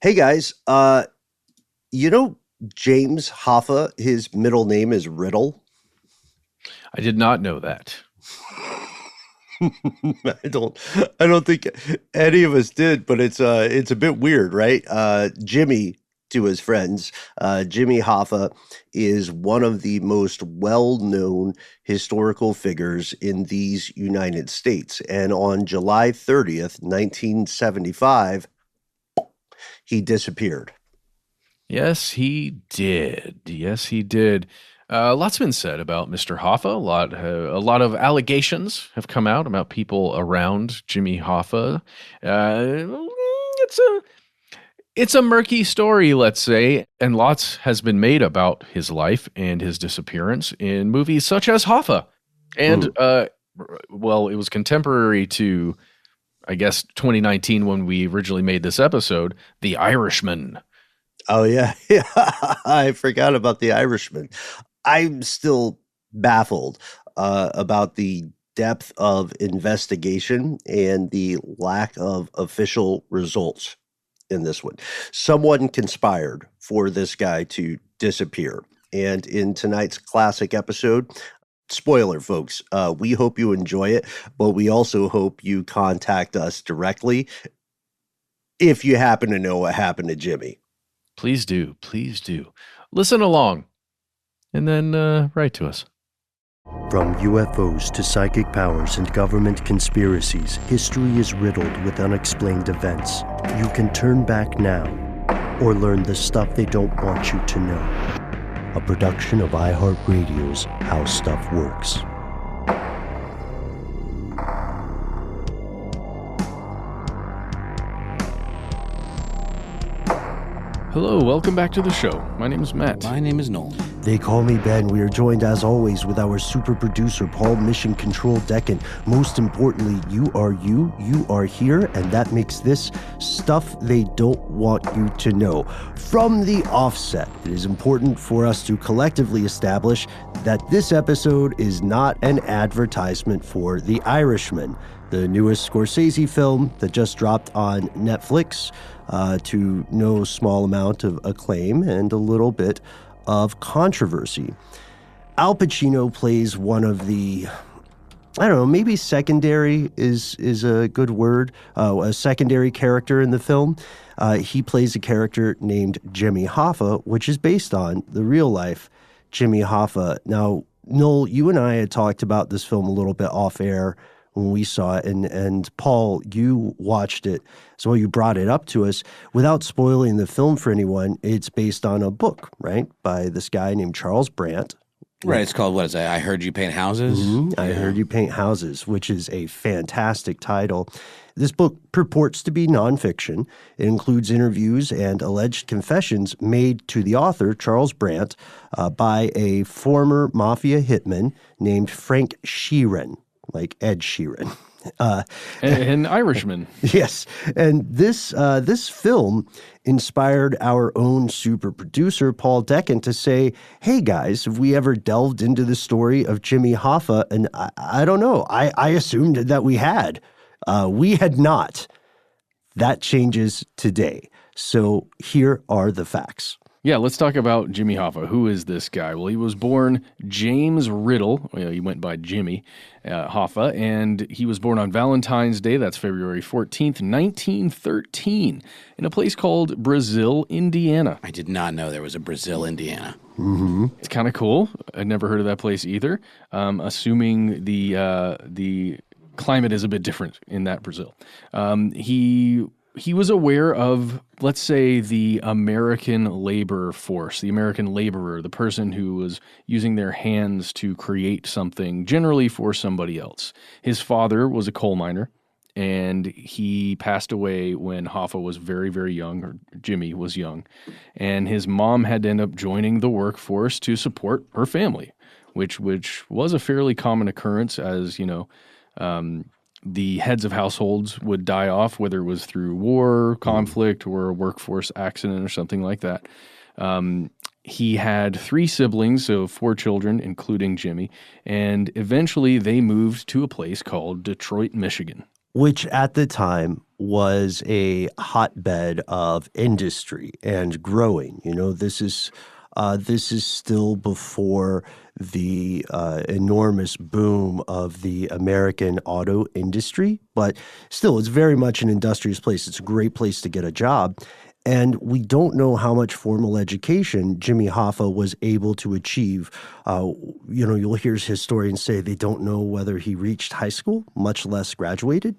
Hey guys, you know James Hoffa, his middle name is Riddle. I did not know that. I don't think any of us did, but it's a bit weird, right? Jimmy to his friends, Jimmy Hoffa is one of the most well-known historical figures in these United States. And on July 30th, 1975, he disappeared. Yes, he did. Yes, he did. Lots been said about Mr. Hoffa. A lot of allegations have come out about people around Jimmy Hoffa. It's a murky story, let's say, and lots has been made about his life and his disappearance in movies such as Hoffa. And Hmm. well, it was contemporary to, I guess, 2019 when we originally made this episode, The Irishman. Oh yeah, yeah. I forgot about the Irishman. I'm still baffled about the depth of investigation and the lack of official results in this one. Someone conspired for this guy to disappear. And in tonight's classic episode, spoiler, folks, we hope you enjoy it, but we also hope you contact us directly if you happen to know what happened to Jimmy. Please do. Please do. Listen along and then write to us. From UFOs to psychic powers and government conspiracies, history is riddled with unexplained events. You can turn back now or learn the stuff they don't want you to know. A production of iHeartRadio's How Stuff Works. Hello, welcome back to the show. My name is Matt. My name is Noel. They call me Ben. We are joined as always with our super producer, Paul Mission Control Deccan. Most importantly, you are here, and that makes this stuff they don't want you to know. From the offset, it is important for us to collectively establish that this episode is not an advertisement for The Irishman, the newest Scorsese film that just dropped on Netflix, to no small amount of acclaim and a little bit of controversy. Al Pacino plays one of the, I don't know, maybe secondary is a good word, a secondary character in the film. He plays a character named Jimmy Hoffa, which is based on the real life Jimmy Hoffa. Now, Noel, you and I had talked about this film a little bit off air when we saw it, and Paul, you watched it, so you brought it up to us. Without spoiling the film for anyone, it's based on a book, right, by this guy named Charles Brandt. Right, it's called, what is it? I Heard You Paint Houses? I Heard You Paint Houses, which is a fantastic title. This book purports to be nonfiction. It includes interviews and alleged confessions made to the author, Charles Brandt, by a former mafia hitman named Frank Sheeran, like Ed Sheeran. An Irishman. Yes, and this film inspired our own super producer Paul Deccan to say, "Hey guys, have we ever delved into the story of Jimmy Hoffa?" And I don't know. I assumed that we had. We had not. That changes today. So here are the facts. Yeah, let's talk about Jimmy Hoffa. Who is this guy? Well, he was born James Riddle. He went by Jimmy Hoffa, and he was born on Valentine's Day. That's February 14th, 1913, in a place called Brazil, Indiana. I did not know there was a Brazil, Indiana. It's kind of cool. I'd never heard of that place either. Assuming the climate is a bit different in that Brazil. He was aware of, let's say, the American labor force, the American laborer, the person who was using their hands to create something, generally for somebody else. His father was a coal miner, and he passed away when Hoffa was very, very young, or Jimmy was young. And his mom had to end up joining the workforce to support her family, which was a fairly common occurrence, as, the heads of households would die off, whether it was through war, conflict, or a workforce accident or something like that. He had 3 siblings, so 4 children, including Jimmy, and eventually they moved to a place called Detroit, Michigan. Which at the time was a hotbed of industry and growing. This is still before the enormous boom of the American auto industry, but still, it's very much an industrious place. It's a great place to get a job. And we don't know how much formal education Jimmy Hoffa was able to achieve. You'll hear historians say they don't know whether he reached high school, much less graduated.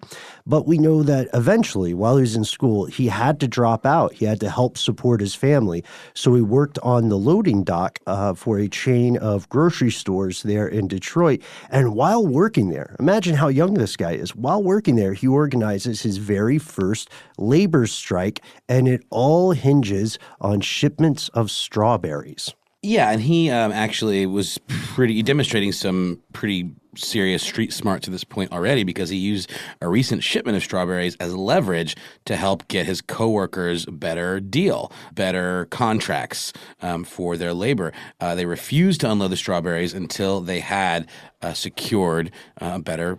But we know that eventually, while he was in school, he had to drop out. He had to help support his family. So he worked on the loading dock for a chain of grocery stores there in Detroit. And while working there, imagine how young this guy is. While working there, he organizes his very first labor strike, and it all hinges on shipments of strawberries. Yeah, and he actually was demonstrating some pretty serious street smarts to this point already, because he used a recent shipment of strawberries as leverage to help get his coworkers a better deal, better contracts for their labor. They refused to unload the strawberries until they had secured better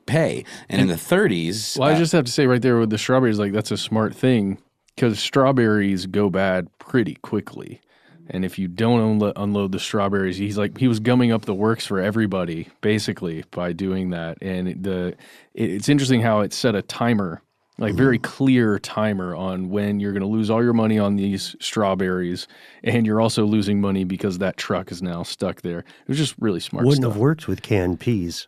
pay. And in the 30s... Well, I just have to say right there with the strawberries, like, that's a smart thing, because strawberries go bad pretty quickly. And if you don't unload the strawberries, he was gumming up the works for everybody, basically, by doing that. And it's interesting how it set a timer, like very clear timer on when you're going to lose all your money on these strawberries, and you're also losing money because that truck is now stuck there. It was just really smart Wouldn't stuff. have worked with canned peas.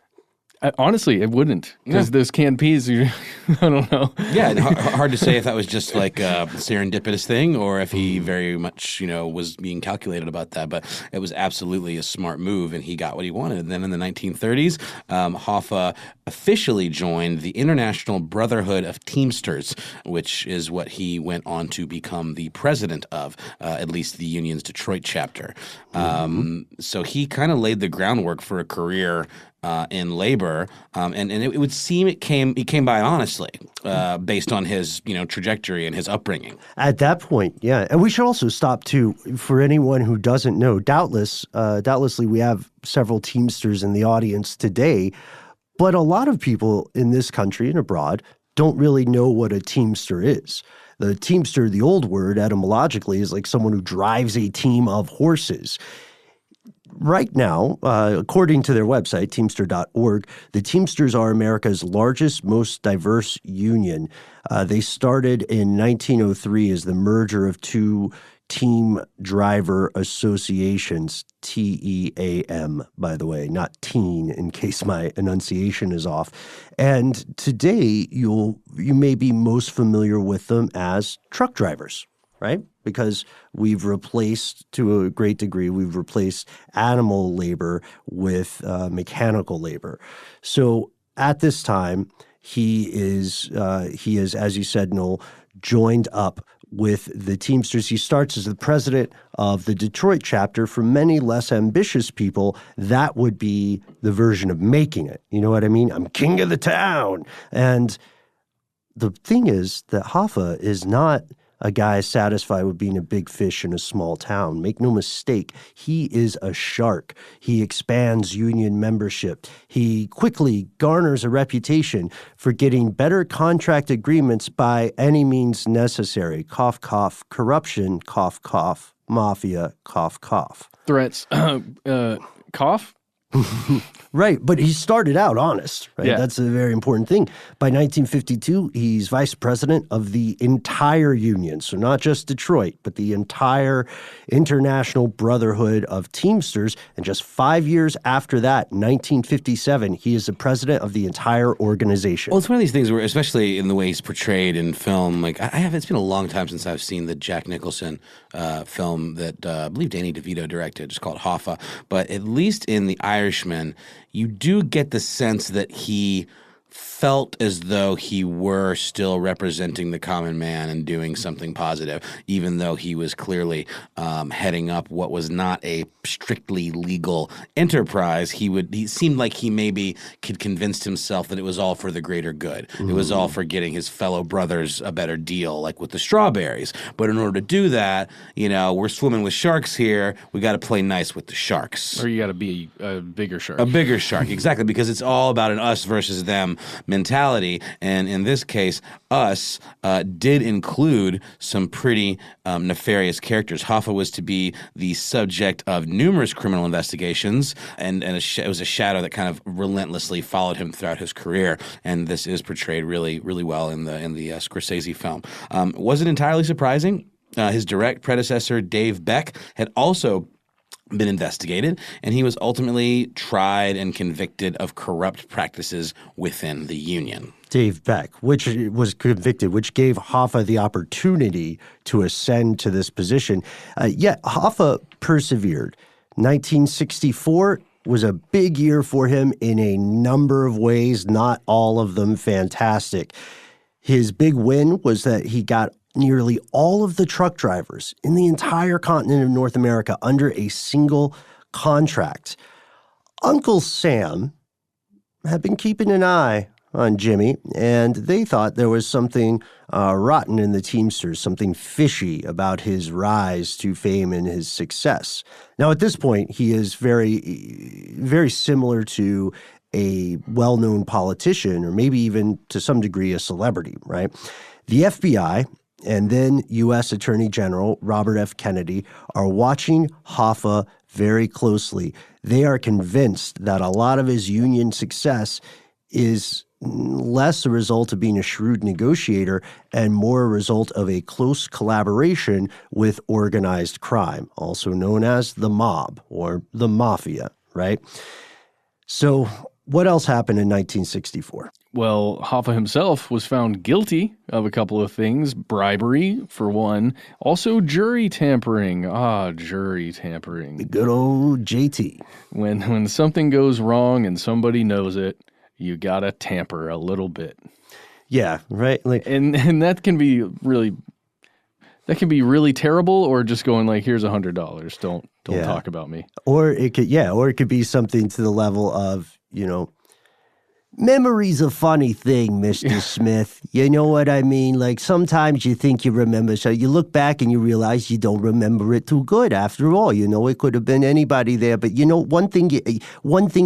Honestly, it wouldn't, because those canned peas, I don't know. Yeah, and hard to say if that was just like a serendipitous thing, or if he very much, was being calculated about that. But it was absolutely a smart move, and he got what he wanted. And then in the 1930s, Hoffa officially joined the International Brotherhood of Teamsters, which is what he went on to become the president of, at least the union's Detroit chapter. So he kind of laid the groundwork for a career in labor, and it would seem he came by honestly, based on his trajectory and his upbringing. At that point, yeah. And we should also stop too, for anyone who doesn't know, doubtlessly we have several Teamsters in the audience today, but a lot of people in this country and abroad don't really know what a Teamster is. The Teamster, the old word etymologically, is like someone who drives a team of horses. Right now, according to their website, teamster.org, the Teamsters are America's largest, most diverse union. They started in 1903 as the merger of two team driver associations, TEAM, by the way, not teen, in case my enunciation is off. And today, you may be most familiar with them as truck drivers, right? Because to a great degree, we've replaced animal labor with mechanical labor. So at this time, he is, as you said, Noel, joined up with the Teamsters. He starts as the president of the Detroit chapter. For many less ambitious people, that would be the version of making it. You know what I mean? I'm king of the town. And the thing is that Hoffa is not a guy satisfied with being a big fish in a small town. Make no mistake, he is a shark. He expands union membership. He quickly garners a reputation for getting better contract agreements by any means necessary. Cough, cough, corruption, cough, cough, mafia, cough, cough. Threats, cough? Right, but he started out honest, right? Yeah. That's a very important thing. By 1952, he's vice president of the entire union, so not just Detroit, but the entire International Brotherhood of Teamsters. And just 5 years after that, 1957, he is the president of the entire organization. Well, it's one of these things where, especially in the way he's portrayed in film, like it's been a long time since I've seen the Jack Nicholson film that I believe Danny DeVito directed. It's called Hoffa. But at least in The Irishman, you do get the sense that he felt as though he were still representing the common man and doing something positive, even though he was clearly heading up what was not a strictly legal enterprise. He seemed like he maybe could convince himself that it was all for the greater good. It was all for getting his fellow brothers a better deal, like with the strawberries. But in order to do that, we're swimming with sharks here. We got to play nice with the sharks. Or you got to be a bigger shark. A bigger shark, exactly, because it's all about an us versus them mentality. And in this case, Us did include some pretty nefarious characters. Hoffa was to be the subject of numerous criminal investigations, and it was a shadow that kind of relentlessly followed him throughout his career. And this is portrayed really, really well in the Scorsese film. Wasn't entirely surprising. His direct predecessor, Dave Beck, had also been investigated, and he was ultimately tried and convicted of corrupt practices within the union. Dave Beck, which was convicted, which gave Hoffa the opportunity to ascend to this position. Yet Hoffa persevered. 1964 was a big year for him in a number of ways, not all of them fantastic. His big win was that he got nearly all of the truck drivers in the entire continent of North America under a single contract. Uncle Sam had been keeping an eye on Jimmy, and they thought there was something rotten in the Teamsters, something fishy about his rise to fame and his success. Now, at this point, he is very, very similar to a well-known politician, or maybe even to some degree a celebrity, right? The FBI and then U.S. Attorney General Robert F. Kennedy are watching Hoffa very closely. They are convinced that a lot of his union success is less a result of being a shrewd negotiator and more a result of a close collaboration with organized crime, also known as the mob or the mafia, right? So what else happened in 1964? Well, Hoffa himself was found guilty of a couple of things. Bribery, for one. Also jury tampering. Jury tampering. The good old JT. When something goes wrong and somebody knows it, you gotta tamper a little bit. Yeah, right. And that can be really terrible, or just going like, here's $100. Don't talk about me. Or it could be something to the level of, memory's a funny thing, Mr. Smith. You know what I mean? Like, sometimes you think you remember, so you look back and you realize you don't remember it too good after all. It could have been anybody there. But one thing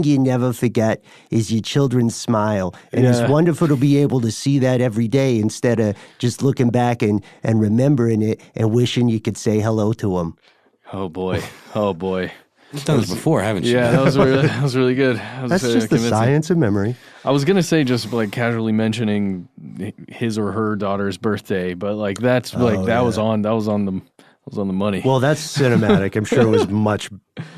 you never forget is your children's smile. And it's wonderful to be able to see that every day instead of just looking back and remembering it and wishing you could say hello to them. Oh, boy. You've done this before, haven't you? Yeah, that was really good. That's just the science of memory. I was gonna say just like casually mentioning his or her daughter's birthday, but like that was on the money. Well, that's cinematic. I'm sure it was much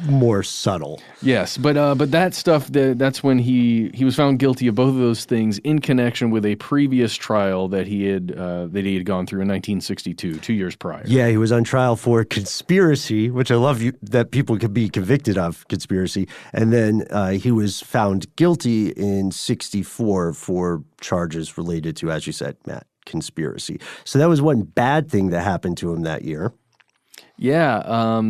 more subtle. Yes, but that stuff, that's when he was found guilty of both of those things in connection with a previous trial that he had gone through in 1962, 2 years prior. Yeah, he was on trial for conspiracy, which I love that people could be convicted of conspiracy, and then he was found guilty in 64 for charges related to, as you said, Matt, conspiracy. So that was one bad thing that happened to him that year. Yeah,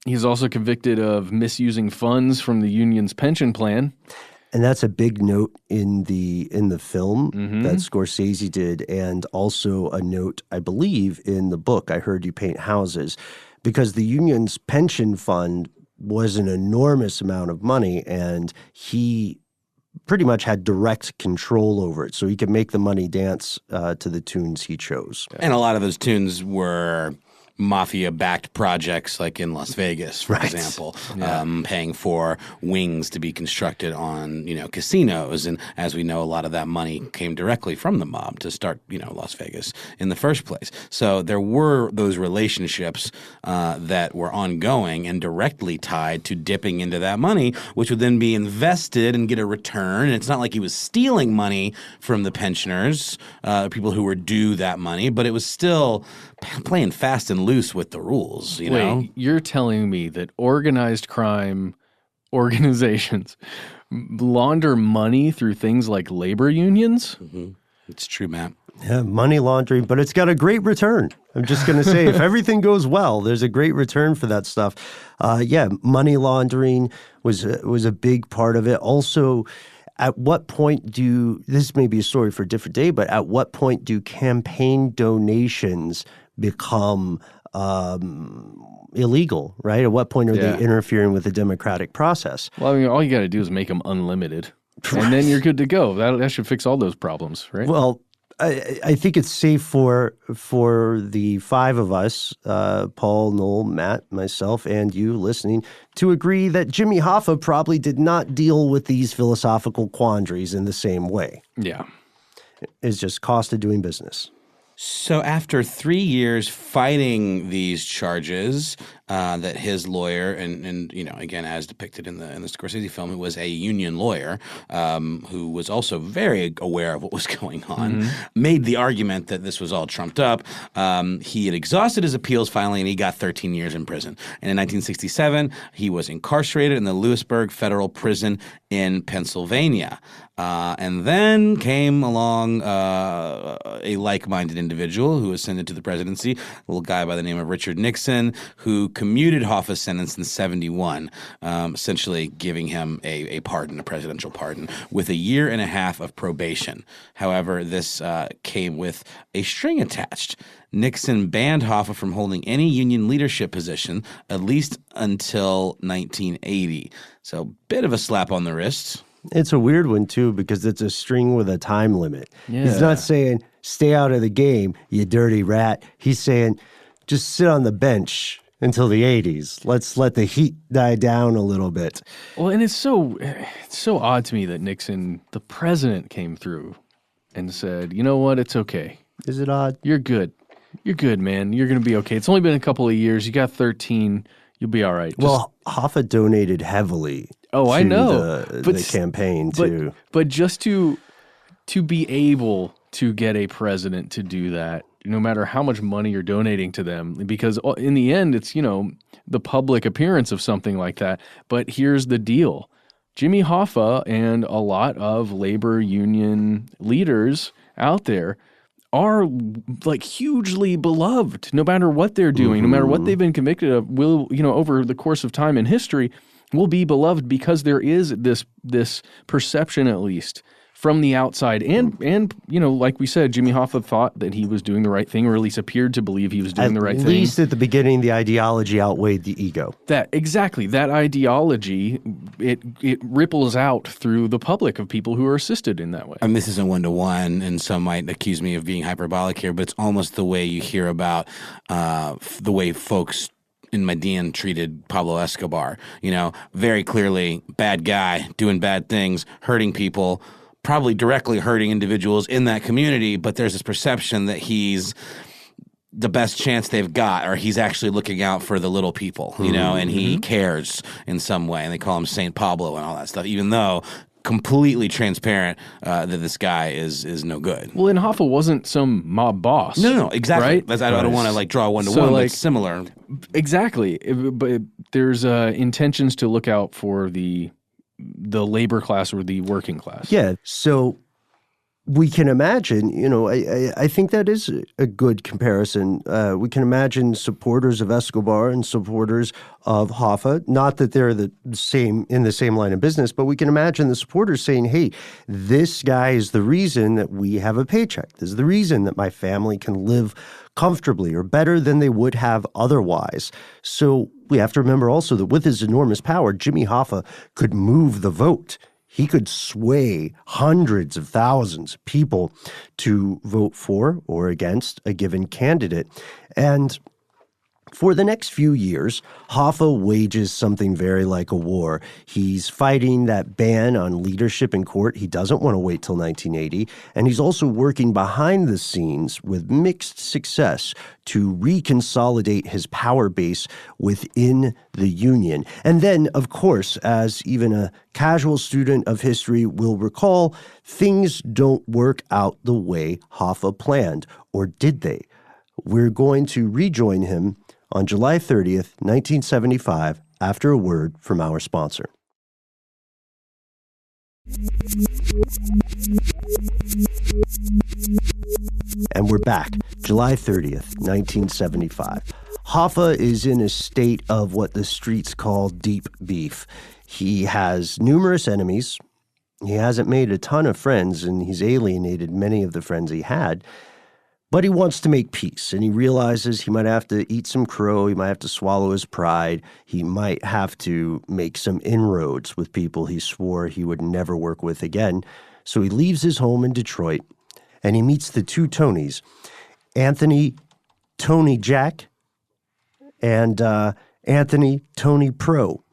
he's also convicted of misusing funds from the union's pension plan. And that's a big note in the film that Scorsese did, and also a note, I believe, in the book, I Heard You Paint Houses, because the union's pension fund was an enormous amount of money, and he pretty much had direct control over it, so he could make the money dance to the tunes he chose. And a lot of those tunes were mafia-backed projects, like in Las Vegas, for example, paying for wings to be constructed on, casinos. And as we know, a lot of that money came directly from the mob to start, Las Vegas in the first place. So there were those relationships that were ongoing and directly tied to dipping into that money, which would then be invested and get a return. And it's not like he was stealing money from the pensioners, people who were due that money, but it was still playing fast and loose with the rules, know? Wait, you're telling me that organized crime organizations launder money through things like labor unions? Mm-hmm. It's true, Matt. Yeah, money laundering, but it's got a great return. I'm just going to say, if everything goes well, there's a great return for that stuff. Money laundering was a big part of it. Also, at what point this may be a story for a different day, but at what point do campaign donations become illegal, right? At what point are they interfering with the democratic process? Well, I mean, all you got to do is make them unlimited. and then you're good to go. That should fix all those problems, right? Well, I think it's safe for the five of us, Paul, Noel, Matt, myself, and you listening, to agree that Jimmy Hoffa probably did not deal with these philosophical quandaries in the same way. Yeah. It's just cost of doing business. So after 3 years fighting these charges, that his lawyer and again, as depicted in the Scorsese film, who was a union lawyer, who was also very aware of what was going on, made the argument that this was all trumped up. He had exhausted his appeals finally, and he got 13 years in prison. And in 1967, he was incarcerated in the Lewisburg Federal Prison in Pennsylvania. And then came along a like-minded individual who ascended to the presidency, a little guy by the name of Richard Nixon, who commuted Hoffa's sentence in 1971, essentially giving him a pardon, a presidential pardon, with 1.5 years of probation. However, this came with a string attached. Nixon banned Hoffa from holding any union leadership position, at least until 1980. So, bit of a slap on the wrist. It's a weird one, too, because it's a string with a time limit. Yeah. He's not saying, stay out of the game, you dirty rat. He's saying, just sit on the bench until the 80s. Let's let the heat die down a little bit. Well, and it's so odd to me that Nixon, the president, came through and said, you know what, it's okay. Is it odd? You're good. You're good, man. You're going to be okay. It's only been a couple of years. You got 13. You'll be all right. Well, Hoffa donated heavily. I know. The campaign, too. But just to be able to get a president to do that, no matter how much money you're donating to them, because in the end, it's, the public appearance of something like that. But here's the deal. Jimmy Hoffa and a lot of labor union leaders out there are like hugely beloved, no matter what they're doing, no matter what they've been convicted of, will, over the course of time in history, will be beloved because there is this perception, at least, from the outside. And like we said, Jimmy Hoffa thought that he was doing the right thing, or at least appeared to believe he was doing the right thing. At least at the beginning, the ideology outweighed the ego. That ideology, it ripples out through the public of people who are assisted in that way. And this isn't one-to-one, and some might accuse me of being hyperbolic here, but it's almost the way you hear about the way folks in Medellin treated Pablo Escobar. Very clearly, bad guy, doing bad things, hurting people, probably directly hurting individuals in that community, but there's this perception that he's the best chance they've got, or he's actually looking out for the little people, and he cares in some way, and they call him Saint Pablo and all that stuff, even though completely transparent that this guy is no good. Well, and Hoffa wasn't some mob boss. No, exactly. Right? I don't want to draw one-to-one, but similar. Exactly. But there's intentions to look out for the labor class or the working class. Yeah, so we can imagine, I think that is a good comparison. We can imagine supporters of Escobar and supporters of Hoffa, not that they're in the same line of business, but we can imagine the supporters saying, hey, this guy is the reason that we have a paycheck. This is the reason that my family can live comfortably or better than they would have otherwise. So we have to remember also that with his enormous power, Jimmy Hoffa could move the vote. He could sway hundreds of thousands of people to vote for or against a given candidate. And for the next few years, Hoffa wages something very like a war. He's fighting that ban on leadership in court. He doesn't want to wait till 1980. And he's also working behind the scenes with mixed success to reconsolidate his power base within the union. And then, of course, as even a casual student of history will recall, things don't work out the way Hoffa planned, or did they? We're going to rejoin him on July 30th, 1975, after a word from our sponsor. And we're back, July 30th, 1975. Hoffa is in a state of what the streets call deep beef. He has numerous enemies. He hasn't made a ton of friends, and he's alienated many of the friends he had. But he wants to make peace, and he realizes he might have to eat some crow, he might have to swallow his pride, he might have to make some inroads with people he swore he would never work with again. So he leaves his home in Detroit, and he meets the two Tonys, Anthony Tony Jack and Anthony Tony Pro.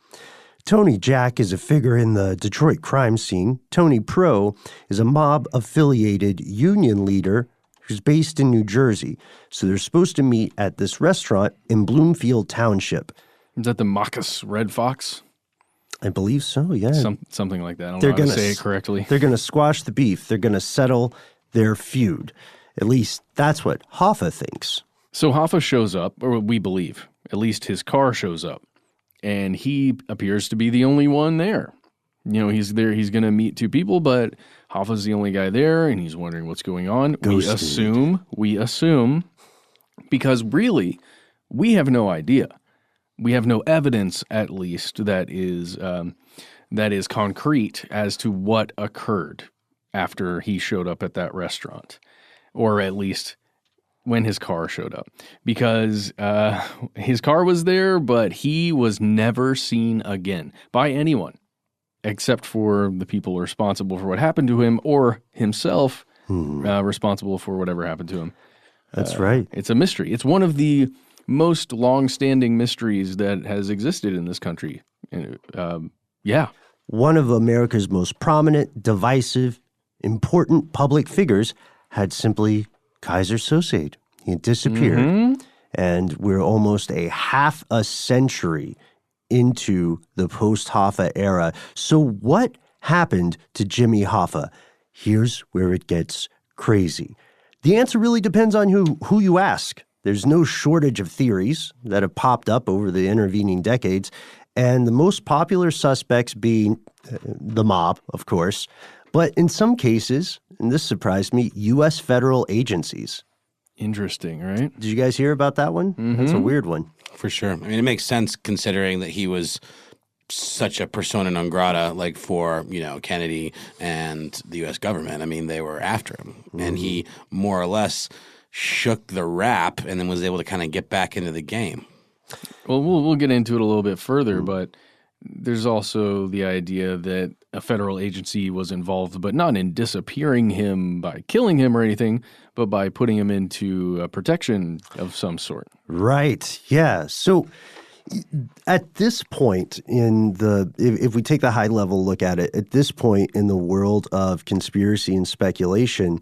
Tony Jack is a figure in the Detroit crime scene. Tony Pro is a mob-affiliated union leader who's based in New Jersey. So they're supposed to meet at this restaurant in Bloomfield Township. Is that the Marcus Red Fox? I believe so, yeah. Something like that. I don't know how to say it correctly. They're going to squash the beef. They're going to settle their feud. At least that's what Hoffa thinks. So Hoffa shows up, or we believe, at least his car shows up, and he appears to be the only one there. You know, he's there, he's going to meet two people, but Hoffa's the only guy there, and he's wondering what's going on. Ghosted. We assume, because really, we have no idea. We have no evidence, at least, that is concrete as to what occurred after he showed up at that restaurant, or at least when his car showed up, because his car was there, but he was never seen again by anyone, except for the people responsible for what happened to him, or himself responsible for whatever happened to him. That's right. It's a mystery. It's one of the most long-standing mysteries that has existed in this country. Yeah. One of America's most prominent, divisive, important public figures had simply Kaiser Sosade. He had disappeared, and we're almost a half a century into the post-Hoffa era. So what happened to Jimmy Hoffa? Here's where it gets crazy. The answer really depends on who you ask. There's no shortage of theories that have popped up over the intervening decades, and the most popular suspects being the mob, of course, but in some cases, and this surprised me, U.S. federal agencies. Interesting, right? Did you guys hear about that one? That's a weird one. For sure. I mean, it makes sense considering that he was such a persona non grata, like for, Kennedy and the U.S. government. I mean, they were after him. And he more or less shook the rap and then was able to kind of get back into the game. Well, we'll get into it a little bit further, but there's also the idea that a federal agency was involved, but not in disappearing him by killing him or anything, but by putting him into protection of some sort. Right. Yeah. So at this point if we take the high level look at it, at this point in the world of conspiracy and speculation,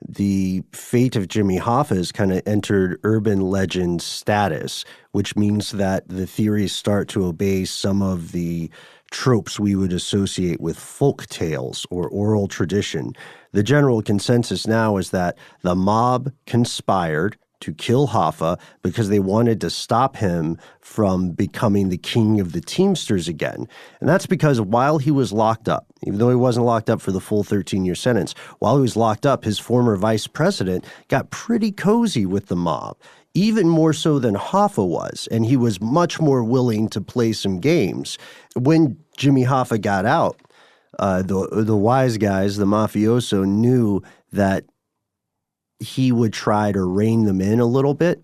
the fate of Jimmy Hoffa has kind of entered urban legend status, which means that the theories start to obey some of the tropes we would associate with folk tales or oral tradition. The general consensus now is that the mob conspired to kill Hoffa because they wanted to stop him from becoming the king of the Teamsters again. And that's because while he was locked up, even though he wasn't locked up for the full 13-year sentence, while he was locked up, his former vice president got pretty cozy with the mob, even more so than Hoffa was, and he was much more willing to play some games. When Jimmy Hoffa got out, the wise guys, the mafioso, knew that he would try to rein them in a little bit,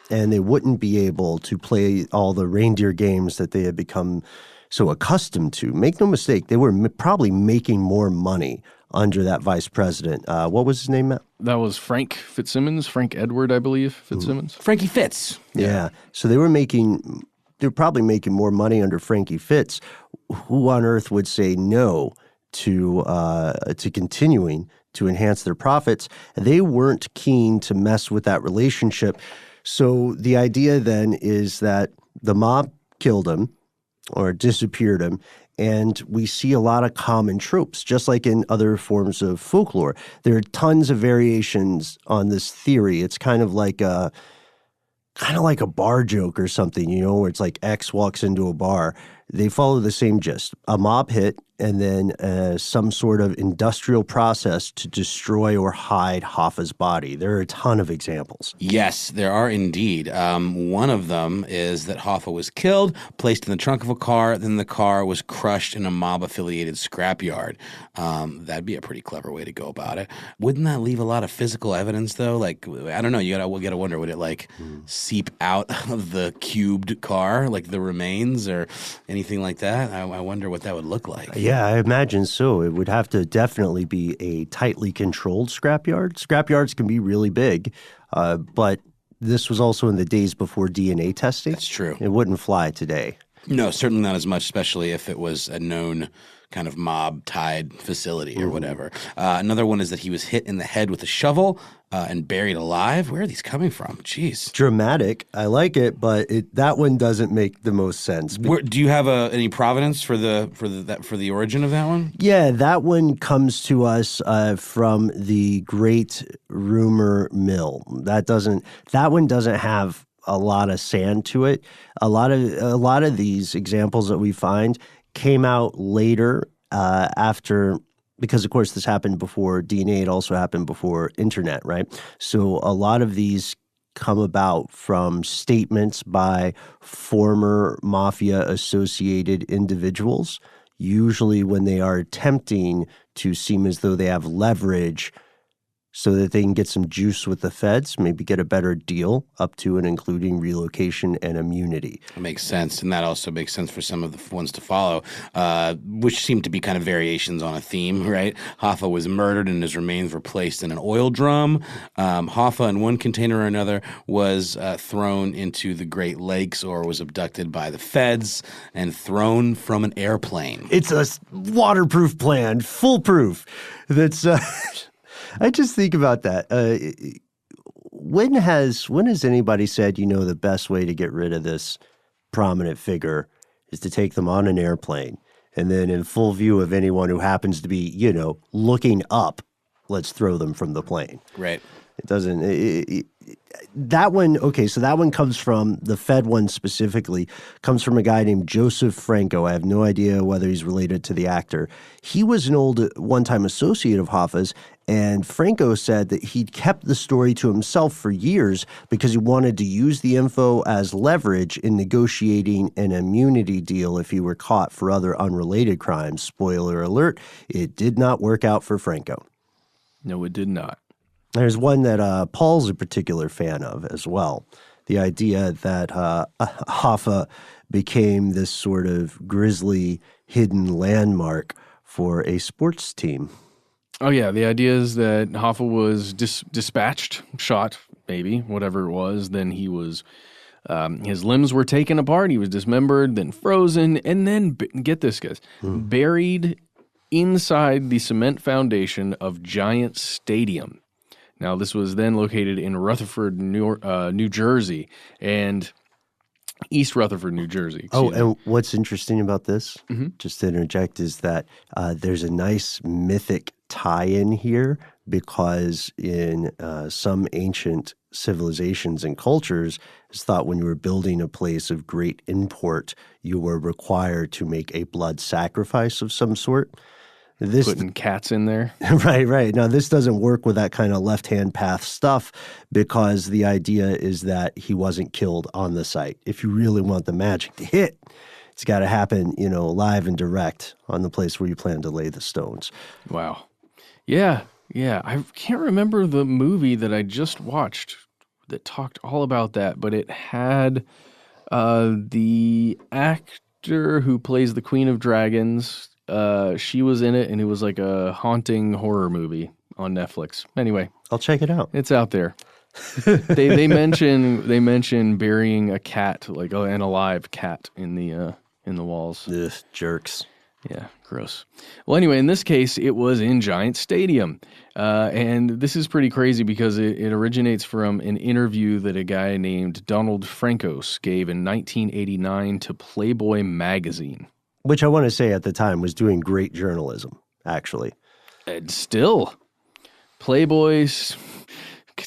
and they wouldn't be able to play all the reindeer games that they had become so accustomed to. Make no mistake, they were probably making more money under that vice president. What was his name, Matt? That was Frank Edward, I believe, Fitzsimmons. Frankie Fitz. Yeah. So they were probably making more money under Frankie Fitz. Who on earth would say no to continuing to enhance their profits? They weren't keen to mess with that relationship. So the idea then is that the mob killed him or disappeared him, and we see a lot of common tropes, just like in other forms of folklore. There are tons of variations on this theory. It's kind of like a bar joke or something, where it's like X walks into a bar. They follow the same gist. A mob hit and then some sort of industrial process to destroy or hide Hoffa's body. There are a ton of examples. Yes, there are indeed. One of them is that Hoffa was killed, placed in the trunk of a car, then the car was crushed in a mob-affiliated scrapyard. That'd be a pretty clever way to go about it. Wouldn't that leave a lot of physical evidence, though? Like, I don't know. You gotta wonder, would it seep out of the cubed car, like the remains or anything like that? I wonder what that would look like. Yeah, I imagine so. It would have to definitely be a tightly controlled scrapyard. Scrapyards can be really big, but this was also in the days before DNA testing. That's true. It wouldn't fly today. No, certainly not as much, especially if it was a known kind of mob-tied facility or whatever. Another one is that he was hit in the head with a shovel and buried alive. Where are these coming from? Jeez. Dramatic. I like it, but that one doesn't make the most sense. Do you have any provenance for the origin of that one? Yeah, that one comes to us from the Great Rumor Mill. That one doesn't have a lot of sand to it. A lot of these examples that we find came out later after, because of course this happened before DNA. It also happened before internet, right? So a lot of these come about from statements by former mafia-associated individuals, usually when they are attempting to seem as though they have leverage so that they can get some juice with the feds, maybe get a better deal up to and including relocation and immunity. It makes sense, and that also makes sense for some of the ones to follow, which seem to be kind of variations on a theme, right? Hoffa was murdered and his remains were placed in an oil drum. Hoffa, in one container or another, was thrown into the Great Lakes or was abducted by the feds and thrown from an airplane. It's a waterproof plan, foolproof. That's... I just think about that. When has anybody said, the best way to get rid of this prominent figure is to take them on an airplane and then in full view of anyone who happens to be, looking up, let's throw them from the plane. Right. It doesn't. That one, okay, so that one comes from, the Fed one specifically, comes from a guy named Joseph Franco. I have no idea whether he's related to the actor. He was an old one-time associate of Hoffa's, and Franco said that he'd kept the story to himself for years because he wanted to use the info as leverage in negotiating an immunity deal if he were caught for other unrelated crimes. Spoiler alert, it did not work out for Franco. No, it did not. There's one that Paul's a particular fan of as well. The idea that Hoffa became this sort of grisly hidden landmark for a sports team. Oh, yeah. The idea is that Hoffa was dispatched, shot, maybe, whatever it was. Then he was, his limbs were taken apart. He was dismembered, then frozen, and then, get this, guys, buried inside the cement foundation of Giants Stadium. Now, this was then located in Rutherford, New Jersey, and East Rutherford, New Jersey. And what's interesting about this, just to interject, is that there's a nice mythic tie-in here because in some ancient civilizations and cultures, it's thought when you were building a place of great import, you were required to make a blood sacrifice of some sort. Putting cats in there. Right. Now, this doesn't work with that kind of left-hand path stuff because the idea is that he wasn't killed on the site. If you really want the magic to hit, it's got to happen, live and direct on the place where you plan to lay the stones. Wow. Yeah. I can't remember the movie that I just watched that talked all about that, but it had the actor who plays the Queen of Dragons. She was in it, and it was like a haunting horror movie on Netflix. Anyway, I'll check it out. It's out there. they mention burying a cat, like an alive cat, in the walls. Ugh, jerks. Yeah, gross. Well, anyway, in this case, it was in Giant Stadium, and this is pretty crazy because it originates from an interview that a guy named Donald Francos gave in 1989 to Playboy magazine. Which I want to say at the time was doing great journalism, actually. And still, Playboy's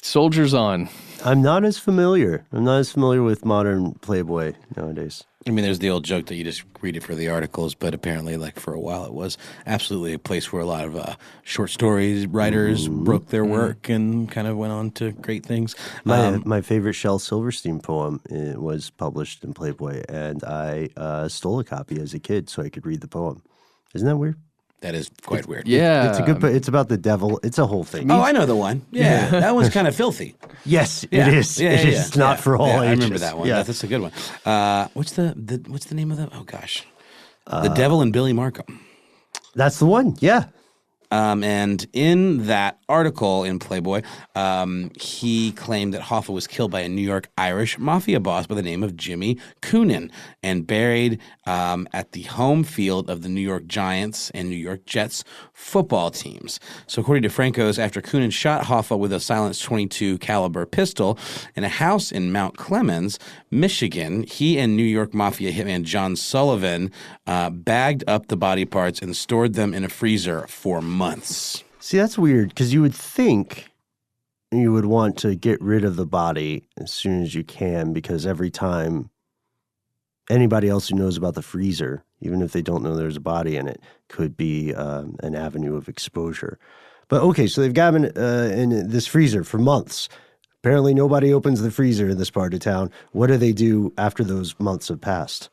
Soldiers on. I'm not as familiar with modern Playboy nowadays. I mean, there's the old joke that you just read it for the articles, but apparently, like, for a while, it was absolutely a place where a lot of short stories writers broke their work and kind of went on to great things. My favorite Shel Silverstein poem was published in Playboy, and I stole a copy as a kid so I could read the poem. Isn't that weird? That is quite weird. Yeah. It's about the devil. It's a whole thing. Oh, I know the one. Yeah, that one's kind of filthy. Yes, Yeah. it is. Yeah, It yeah, is yeah. not for all Yeah, ages. I remember that one. Yeah. That's a good one. What's the name of that? Oh gosh, The Devil and Billy Markham. That's the one. Yeah. And in that article in Playboy, he claimed that Hoffa was killed by a New York Irish mafia boss by the name of Jimmy Coonan and buried at the home field of the New York Giants and New York Jets football teams. So according to Franco's, after Coonan shot Hoffa with a silenced .22 caliber pistol in a house in Mount Clemens, Michigan, he and New York Mafia hitman John Sullivan bagged up the body parts and stored them in a freezer for months. See, that's weird because you would think you would want to get rid of the body as soon as you can, because every time anybody else who knows about the freezer, even if they don't know there's a body in it, could be an avenue of exposure. But okay, so they've got him in this freezer for months. Apparently nobody opens the freezer in this part of town. What do they do after those months have passed?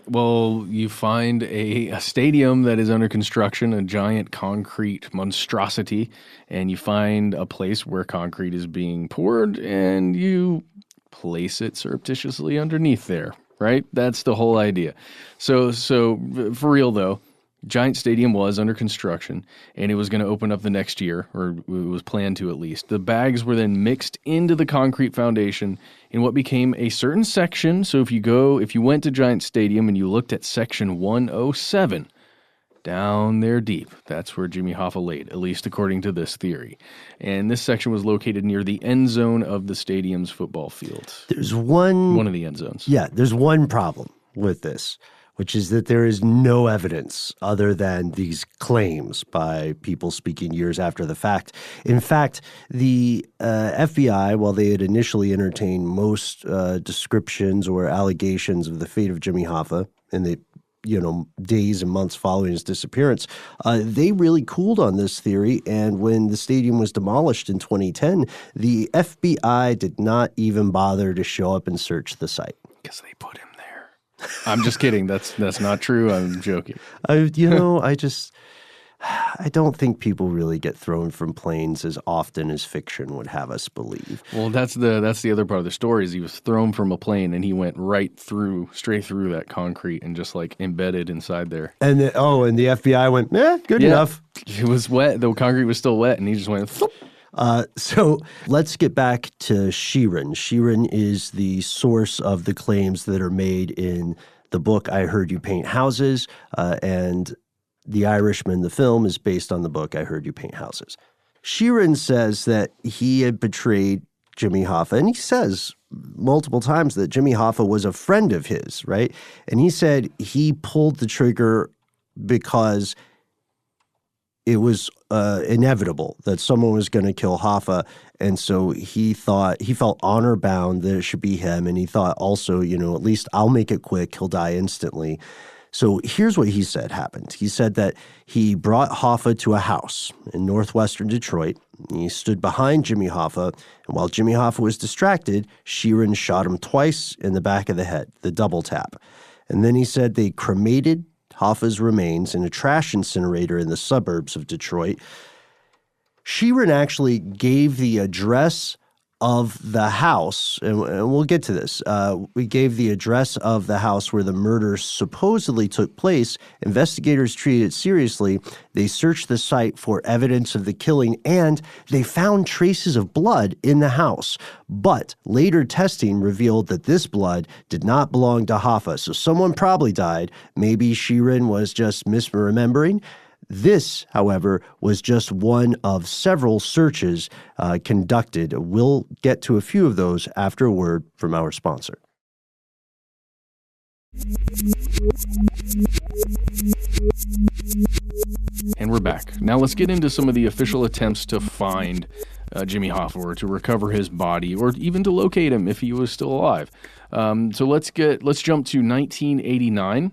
Well, you find a stadium that is under construction, a giant concrete monstrosity, and you find a place where concrete is being poured, and you place it surreptitiously underneath there, right? That's the whole idea. So for real, though, Giant Stadium was under construction, and it was going to open up the next year, or it was planned to at least. The bags were then mixed into the concrete foundation in what became a certain section. So if you went to Giant Stadium and you looked at section 107, down there deep, that's where Jimmy Hoffa laid, at least according to this theory. And this section was located near the end zone of the stadium's football field. There's one of the end zones. Yeah, there's one problem with this, which is that there is no evidence other than these claims by people speaking years after the fact. In fact, the FBI, while they had initially entertained most descriptions or allegations of the fate of Jimmy Hoffa in the days and months following his disappearance, they really cooled on this theory. And when the stadium was demolished in 2010, the FBI did not even bother to show up and search the site. Because they put him there. I'm just kidding. That's not true. I'm joking. I don't think people really get thrown from planes as often as fiction would have us believe. Well, that's the other part of the story is he was thrown from a plane and he went straight through that concrete and just like embedded inside there. And the FBI went, good enough. It was wet. The concrete was still wet and he just went, So let's get back to Sheeran. Sheeran is the source of the claims that are made in the book I Heard You Paint Houses, and The Irishman, the film, is based on the book I Heard You Paint Houses. Sheeran says that he had betrayed Jimmy Hoffa, and he says multiple times that Jimmy Hoffa was a friend of his, right? And he said he pulled the trigger because it was inevitable that someone was going to kill Hoffa, and so he felt honor bound that it should be him, and he thought also, at least I'll make it quick, he'll die instantly. So here's what he said happened. He said that he brought Hoffa to a house in northwestern Detroit. He stood behind Jimmy Hoffa, and while Jimmy Hoffa was distracted, Sheeran shot him twice in the back of the head, the double tap. And then he said they cremated Hoffa's remains in a trash incinerator in the suburbs of Detroit. Sheeran actually gave the address of the house, and we'll get to this. We gave the address of the house where the murder supposedly took place. Investigators treated it seriously. They searched the site for evidence of the killing, and they found traces of blood in the house. But later testing revealed that this blood did not belong to Hoffa, so someone probably died. Maybe Sheeran was just misremembering. This, however, was just one of several searches conducted. We'll get to a few of those after a word from our sponsor. And we're back. Now let's get into some of the official attempts to find Jimmy Hoffa, or to recover his body, or even to locate him if he was still alive. So let's jump to 1989.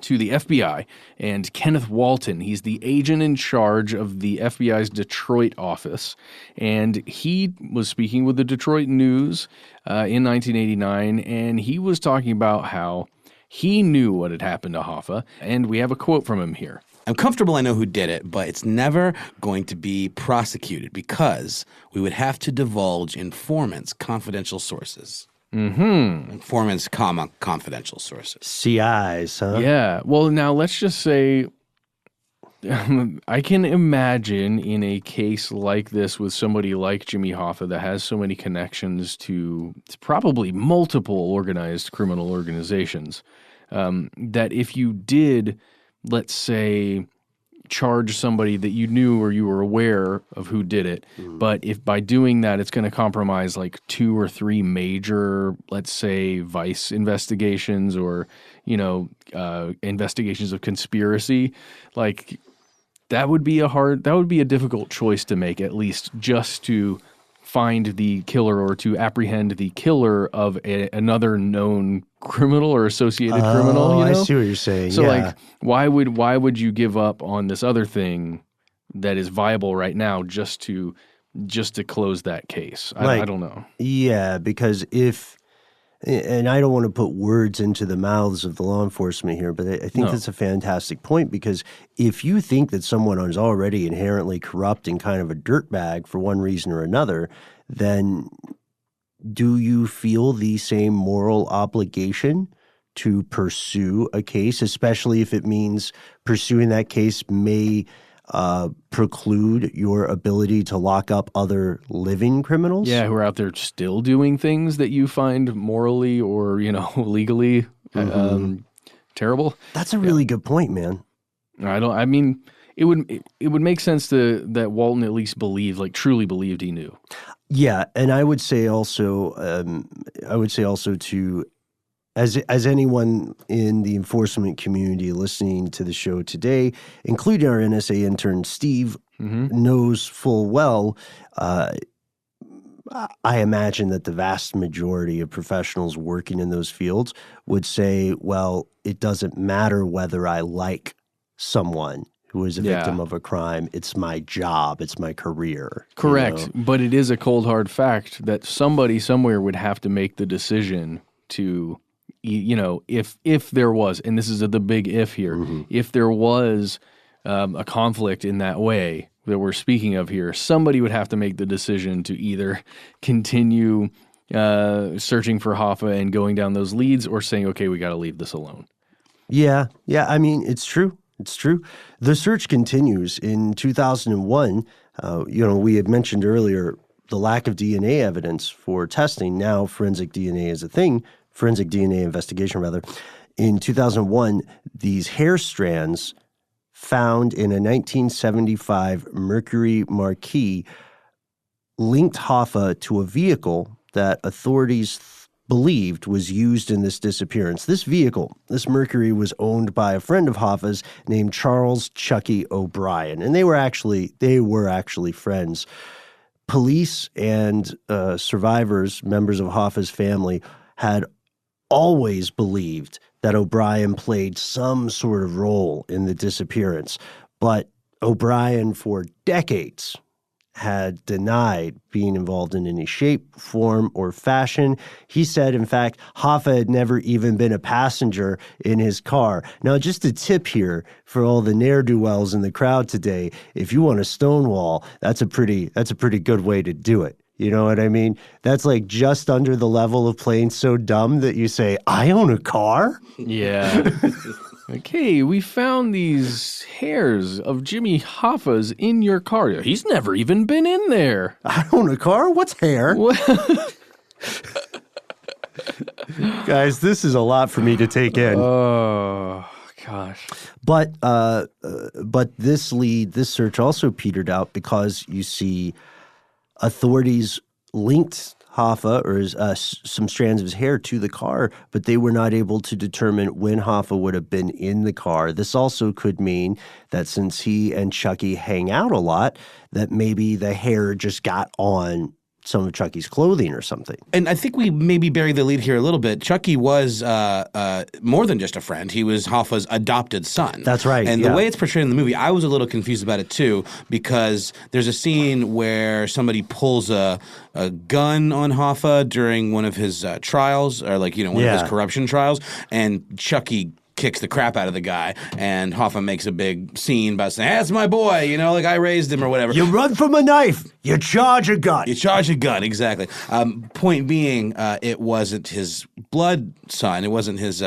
To the FBI and Kenneth Walton. He's the agent in charge of the FBI's Detroit office. And he was speaking with the Detroit News in 1989, and he was talking about how he knew what had happened to Hoffa. And we have a quote from him here. I'm comfortable I know who did it, but it's never going to be prosecuted because we would have to divulge informants' confidential sources. Mm-hmm. Informants, confidential sources. CIs, huh? Yeah. Well, now let's just say I can imagine in a case like this with somebody like Jimmy Hoffa that has so many connections to probably multiple organized criminal organizations, that if you did, let's say, charge somebody that you knew or you were aware of who did it, but if by doing that it's going to compromise like 2 or 3 major, let's say, vice investigations or, investigations of conspiracy, like that would be a difficult choice to make, at least just to find the killer or to apprehend the killer of another known criminal or associated criminal. I see what you're saying. So, yeah. why would you give up on this other thing that is viable right now just to close that case? I don't know. Yeah, because and I don't want to put words into the mouths of the law enforcement here, but I think that's a fantastic point, because if you think that someone is already inherently corrupt and kind of a dirtbag for one reason or another, then do you feel the same moral obligation to pursue a case, especially if it means pursuing that case may preclude your ability to lock up other living criminals? Yeah, who are out there still doing things that you find morally or, legally terrible. That's a really good point, man. It would make sense that Walton at least truly believed he knew. Yeah, and I would say also to as anyone in the enforcement community listening to the show today, including our NSA intern Steve, knows full well, I imagine that the vast majority of professionals working in those fields would say, well, it doesn't matter whether I like someone who is a victim of a crime. It's my job. It's my career. Correct. But it is a cold, hard fact that somebody somewhere would have to make the decision to, if there was, and this is the big if here, if there was a conflict in that way that we're speaking of here, somebody would have to make the decision to either continue searching for Hoffa and going down those leads, or saying, okay, we got to leave this alone. Yeah. I mean, it's true. It's true. The search continues. In 2001, we had mentioned earlier the lack of DNA evidence for testing. Now forensic DNA is a thing, forensic DNA investigation rather. In 2001, these hair strands found in a 1975 Mercury Marquis linked Hoffa to a vehicle that authorities believed was used in this disappearance. This vehicle, this Mercury, was owned by a friend of Hoffa's named Charles Chucky O'Brien, and they were actually friends. Police and survivors, members of Hoffa's family, had always believed that O'Brien played some sort of role in the disappearance, but O'Brien for decades had denied being involved in any shape, form, or fashion. He said, in fact, Hoffa had never even been a passenger in his car. Now, just a tip here for all the ne'er-do-wells in the crowd today: if you want to stonewall, that's a pretty good way to do it. You know what I mean? That's like just under the level of playing so dumb that you say, I own a car? Yeah. Okay, we found these hairs of Jimmy Hoffa's in your car. He's never even been in there. I own a car? What's hair? Guys, this is a lot for me to take in. Oh, gosh. But this search also petered out because you see authorities linked Hoffa or some strands of his hair to the car, but they were not able to determine when Hoffa would have been in the car. This also could mean that since he and Chucky hang out a lot, that maybe the hair just got on some of Chucky's clothing or something. And I think we maybe buried the lead here a little bit. Chucky was more than just a friend. He was Hoffa's adopted son. That's right. And the way it's portrayed in the movie, I was a little confused about it too, because there's a scene where somebody pulls a gun on Hoffa during one of his trials, or one of his corruption trials, and Chucky kicks the crap out of the guy, and Hoffa makes a big scene about saying, "That's my boy, I raised him," or whatever. You run from a knife, you charge a gun. You charge a gun, exactly. Point being, it wasn't his blood son, it wasn't his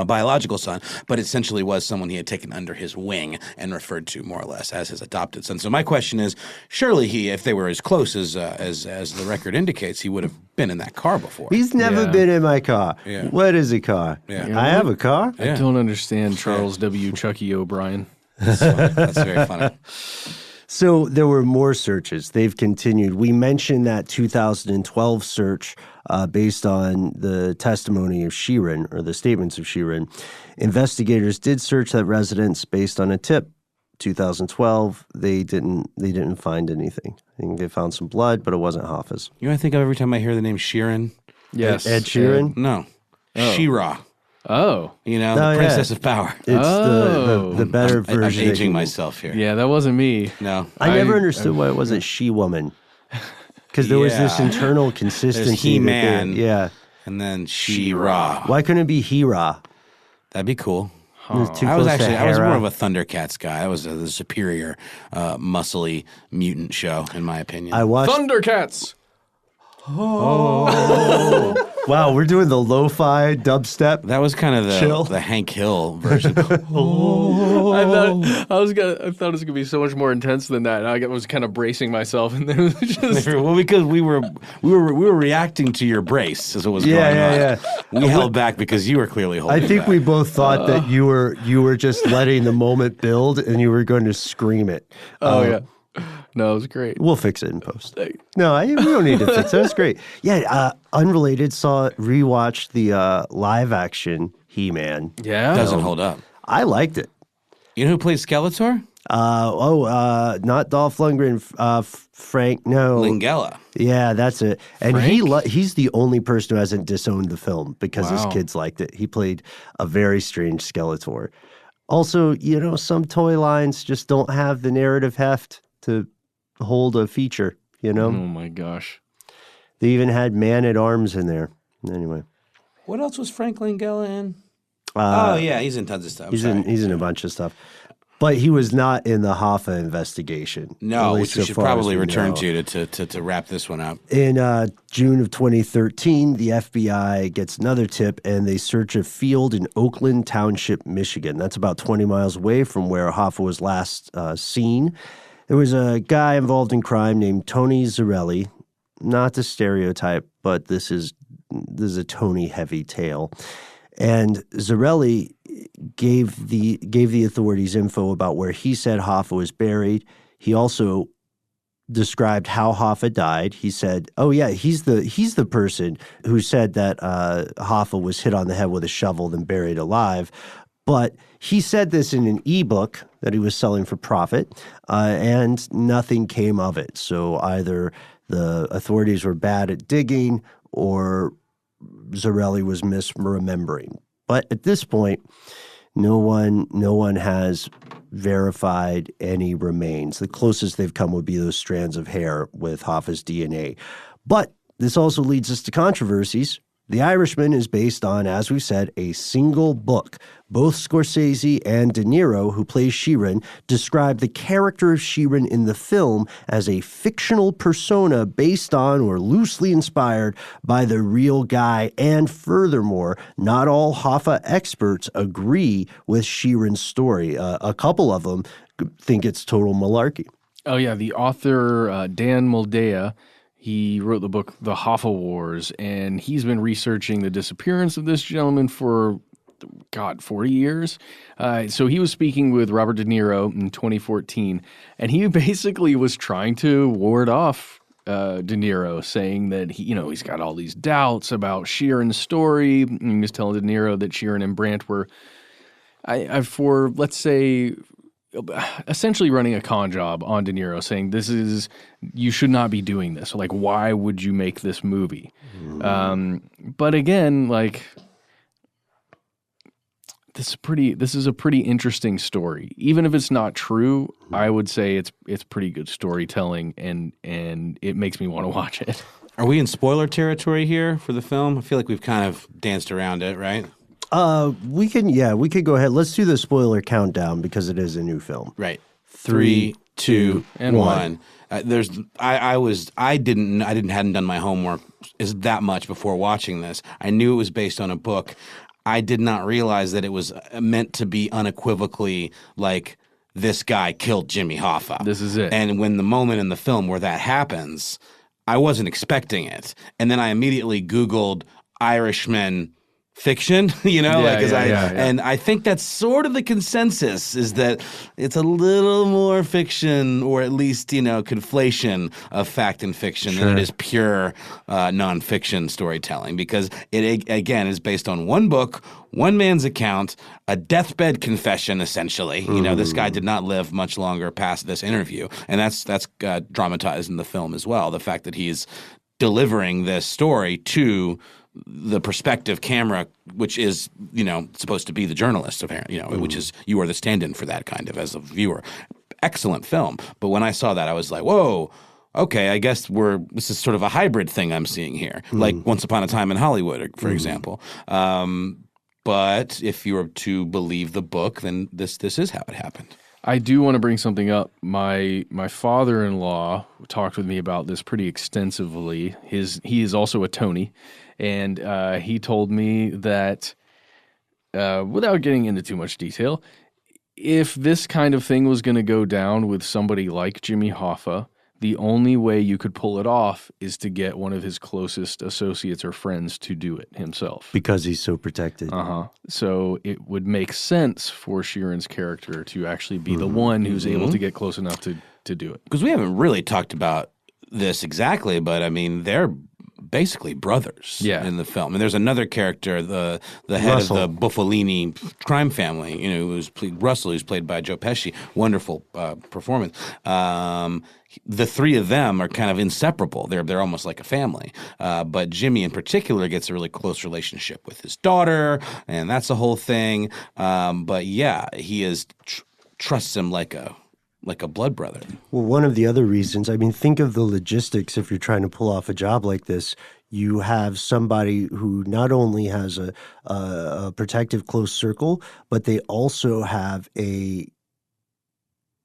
biological son, but essentially was someone he had taken under his wing and referred to more or less as his adopted son. So my question is, surely if they were as close as the record indicates, he would have been in that car before. He's never been in my car. Yeah. What is a car? Yeah. I have a car. I don't understand Charles W. Chucky O'Brien. That's funny. That's very funny. So there were more searches. They've continued. We mentioned that 2012 search based on the testimony of Sheeran, or the statements of Sheeran. Investigators did search that residence based on a tip. 2012, they didn't find anything. I think they found some blood, but it wasn't Hoffa's. You know what I think of every time I hear the name Sheeran? Yes. Ed Sheeran? No. She-Ra. Oh. The Princess of Power. It's the better version. I'm aging myself here. Yeah, that wasn't me. No. I never understood why it wasn't She-Woman. Because there was this internal consistency. There's He-Man. Yeah. And then She-Ra. Why couldn't it be He-Ra? That'd be cool. It was too I was close to Hera. more of a Thundercats guy. I was the superior, muscly mutant show, in my opinion. I watched. Thundercats! Wow, we're doing the lo-fi dubstep. That was kind of Chill. the Hank Hill version. I thought it was gonna be so much more intense than that. And I was kind of bracing myself, and then it was just Well, because we were reacting to your brace as what was going on. Yeah. We held back because you were clearly holding I think back. we both thought that you were just letting the moment build, and you were going to scream it. yeah. No, it was great. We'll fix it in post. No, we don't need to fix it. It's great. Yeah, unrelated. Rewatched the live action He-Man. Yeah. Doesn't hold up. I liked it. You know who plays Skeletor? Not Dolph Lundgren. Frank. No. Langella. Yeah, that's it. And Frank? he's the only person who hasn't disowned the film because his Wow. kids liked it. He played a very strange Skeletor. Also, some toy lines just don't have the narrative heft to hold a feature, Oh my gosh. They even had Man-at-Arms in there. Anyway. What else was Frank Langella in? He's in tons of stuff. He's in a bunch of stuff. But he was not in the Hoffa investigation. No, at which least we so should far as probably we return know. to wrap this one up. In June of 2013, the FBI gets another tip, and they search a field in Oakland Township, Michigan. That's about 20 miles away from where Hoffa was last seen. There was a guy involved in crime named Tony Zarelli. Not the stereotype, but this is a Tony-heavy tale. And Zarelli gave the authorities info about where he said Hoffa was buried. He also described how Hoffa died. He said, "Oh yeah, he's the person who said that Hoffa was hit on the head with a shovel and buried alive." But he said this in an ebook that he was selling for profit, and nothing came of it. So either the authorities were bad at digging, or Zarelli was misremembering. But at this point, no one has verified any remains. The closest they've come would be those strands of hair with Hoffa's DNA. But this also leads us to controversies. The Irishman is based on, as we said, a single book. Both Scorsese and De Niro, who plays Sheeran, describe the character of Sheeran in the film as a fictional persona based on or loosely inspired by the real guy. And furthermore, not all Hoffa experts agree with Sheeran's story. A couple of them think it's total malarkey. Oh yeah, the author Dan Moldea. He wrote the book The Hoffa Wars, and he's been researching the disappearance of this gentleman for, 40 years. So he was speaking with Robert De Niro in 2014, and he basically was trying to ward off De Niro, saying that he's got all these doubts about Sheeran's story. And he was telling De Niro that Sheeran and Brandt were, for let's say, essentially running a con job on De Niro, saying you should not be doing this. Like, why would you make this movie? But again, like, this is a pretty interesting story. Even if it's not true, I would say it's pretty good storytelling, and it makes me want to watch it. Are we in spoiler territory here for the film? I feel like we've kind of danced around it, right? We could go ahead. Let's do the spoiler countdown because it is a new film. Right. 3, 2, and 1. I hadn't done my homework that much before watching this. I knew it was based on a book. I did not realize that it was meant to be unequivocally like, this guy killed Jimmy Hoffa. This is it. And when the moment in the film where that happens, I wasn't expecting it. And then I immediately Googled Irishman fiction, and I think that's sort of the consensus, is that it's a little more fiction, or at least, conflation of fact and fiction than it is pure nonfiction storytelling, because it, again, is based on one book, one man's account, a deathbed confession, essentially. This guy did not live much longer past this interview, and that's dramatized in the film as well. The fact that he's delivering this story to the perspective camera, which is, supposed to be the journalist, apparently, which is, you are the stand-in for that kind of, as a viewer. Excellent film. But when I saw that, I was like, whoa, okay, I guess this is sort of a hybrid thing I'm seeing here, like Once Upon a Time in Hollywood, for example. But if you were to believe the book, then this is how it happened. I do want to bring something up. My father-in-law talked with me about this pretty extensively. He is also a Tony, and he told me that, without getting into too much detail, if this kind of thing was going to go down with somebody like Jimmy Hoffa, the only way you could pull it off is to get one of his closest associates or friends to do it himself. Because he's so protected. So it would make sense for Sheeran's character to actually be the one who's able to get close enough to do it. Because we haven't really talked about this exactly, but I mean, they're basically brothers in the film. And there's another character, the head Russell. Of the Buffalini crime family, Russell, who's played by Joe Pesci. Wonderful performance. The three of them are kind of inseparable. They're almost like a family. But Jimmy in particular gets a really close relationship with his daughter, and that's a whole thing. But yeah, he trusts him like a blood brother. Well, one of the other reasons, I mean, think of the logistics if you're trying to pull off a job like this. You have somebody who not only has a protective close circle, but they also have a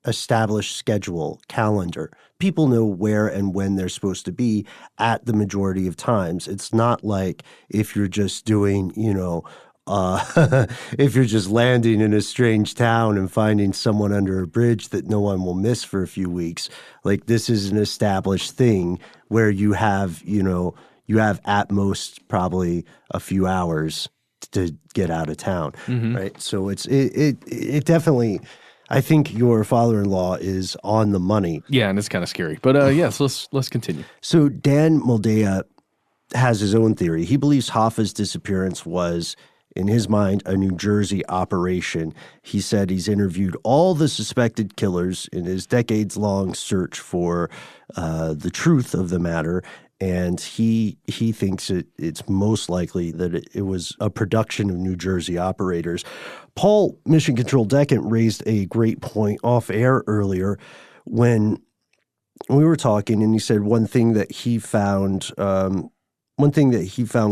established schedule, calendar. People know where and when they're supposed to be at the majority of times. It's not like if you're just doing, if you're just landing in a strange town and finding someone under a bridge that no one will miss for a few weeks. Like, this is an established thing where you have at most probably a few hours to get out of town, right? So it definitely, I think your father-in-law is on the money. Yeah, and it's kind of scary. But yes, let's continue. So Dan Moldea has his own theory. He believes Hoffa's disappearance was, in his mind, a New Jersey operation. He said he's interviewed all the suspected killers in his decades-long search for the truth of the matter, and he thinks it's most likely that it was a production of New Jersey operators. Paul, Mission Control Decant, raised a great point off air earlier when we were talking, and he said one thing that he found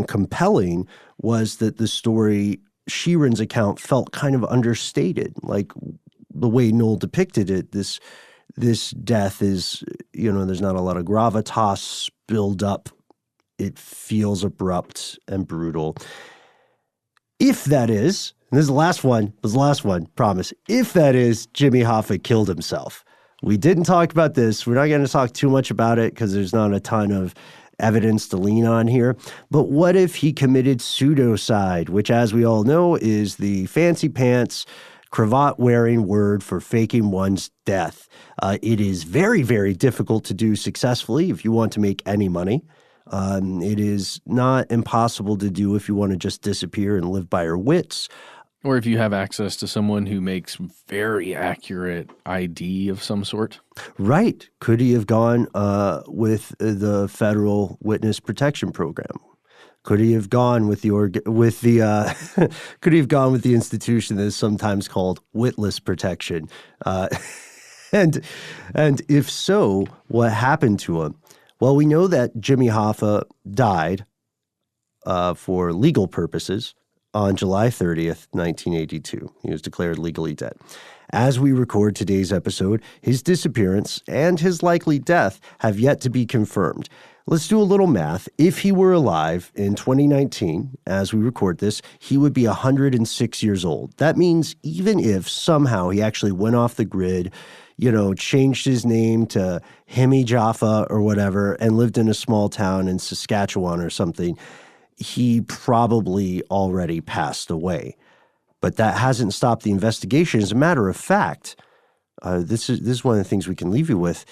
compelling was that the story, Sheeran's account, felt kind of understated. Like the way Noel depicted it, this death is, there's not a lot of gravitas build up. It feels abrupt and brutal. If that is, and this is the last one, promise. If that is, Jimmy Hoffa killed himself. We didn't talk about this. We're not going to talk too much about it because there's not a ton of evidence to lean on here. But what if he committed pseudocide, which, as we all know, is the fancy pants cravat-wearing word for faking one's death. It is very, very difficult to do successfully if you want to make any money. It is not impossible to do if you want to just disappear and live by your wits. Or if you have access to someone who makes very accurate ID of some sort. Right. Could he have gone with the federal witness protection program? Could he have gone with the could he have gone with the institution that is sometimes called witless protection? And if so, what happened to him? Well, we know that Jimmy Hoffa died for legal purposes on July 30th, 1982. He was declared legally dead. As we record today's episode, his disappearance and his likely death have yet to be confirmed. Let's do a little math. If he were alive in 2019, as we record this, he would be 106 years old. That means even if somehow he actually went off the grid, changed his name to Jimmy Hoffa or whatever, and lived in a small town in Saskatchewan or something, he probably already passed away. But that hasn't stopped the investigation. As a matter of fact, this is one of the things we can leave you with.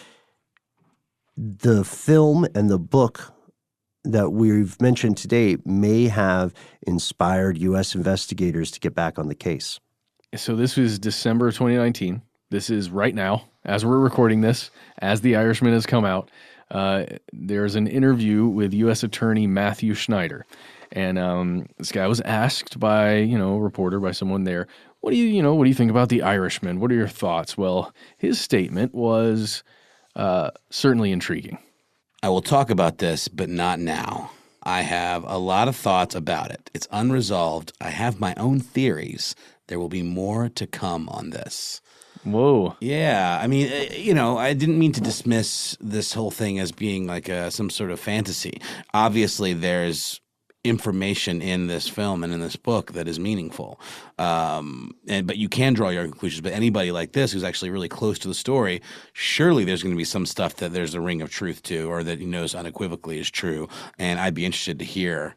The film and the book that we've mentioned today may have inspired U.S. investigators to get back on the case. So this was December 2019. This is right now, as we're recording this, as The Irishman has come out. There's an interview with U.S. Attorney Matthew Schneider. And this guy was asked by, a reporter, by someone there, what do you think about The Irishman? What are your thoughts? Well, his statement was certainly intriguing. I will talk about this, but not now. I have a lot of thoughts about it. It's unresolved. I have my own theories. There will be more to come on this. Whoa. Yeah. I mean, I didn't mean to dismiss this whole thing as being like some sort of fantasy. Obviously, there's information in this film and in this book that is meaningful. But you can draw your own conclusions. But anybody like this who's actually really close to the story, surely there's going to be some stuff that there's a ring of truth to, or that he knows unequivocally is true. And I'd be interested to hear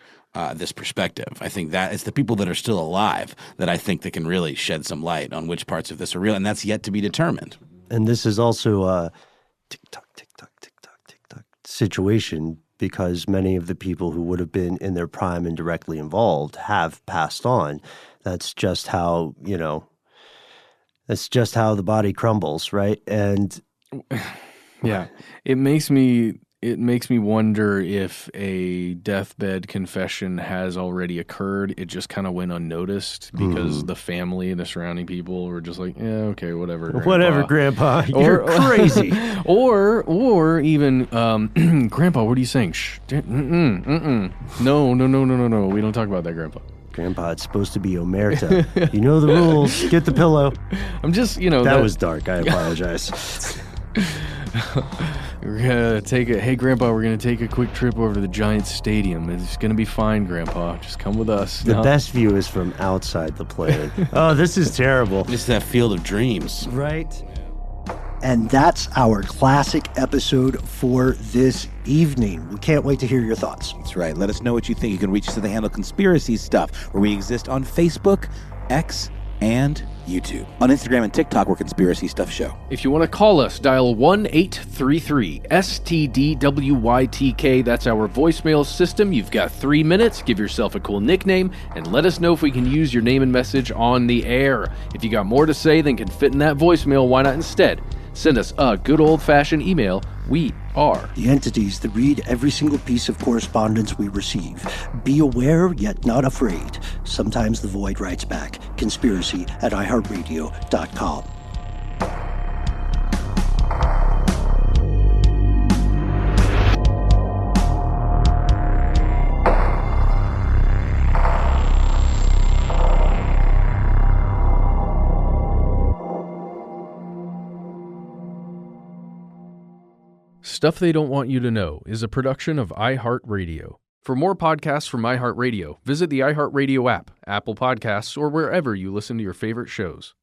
this perspective. I think that it's the people that are still alive that I think that can really shed some light on which parts of this are real, and that's yet to be determined. And this is also a tick-tock, tick-tock, tick-tock, tick-tock situation, because many of the people who would have been in their prime and directly involved have passed on. That's just how, that's just how the body crumbles, right? And yeah, it makes me wonder if a deathbed confession has already occurred. It just kind of went unnoticed because the family and the surrounding people were just like, yeah, okay, whatever, Grandpa. Whatever, Grandpa. You're crazy. or even, Grandpa, what are you saying? Shh. No. We don't talk about that, Grandpa. Grandpa, it's supposed to be Omerta. You know the rules. Get the pillow. I'm just, That was dark. I apologize. We're going to hey, Grandpa, we're going to take a quick trip over to the Giants Stadium. It's going to be fine, Grandpa. Just come with us. The best view is from outside the plane. Oh, this is terrible. Just that field of dreams. Right. And that's our classic episode for this evening. We can't wait to hear your thoughts. That's right. Let us know what you think. You can reach us at the handle Conspiracy Stuff, where we exist on Facebook, X, and YouTube. On Instagram and TikTok, we're Conspiracy Stuff Show. If you want to call us, dial 1-833-STDWYTK. That's our voicemail system. You've got 3 minutes. Give yourself a cool nickname and let us know if we can use your name and message on the air. If you got more to say than can fit in that voicemail, why not instead send us a good old-fashioned email? We are the entities that read every single piece of correspondence we receive. Be aware, yet not afraid. Sometimes the void writes back. Conspiracy@iHeartRadio.com. Stuff They Don't Want You to Know is a production of iHeartRadio. For more podcasts from iHeartRadio, visit the iHeartRadio app, Apple Podcasts, or wherever you listen to your favorite shows.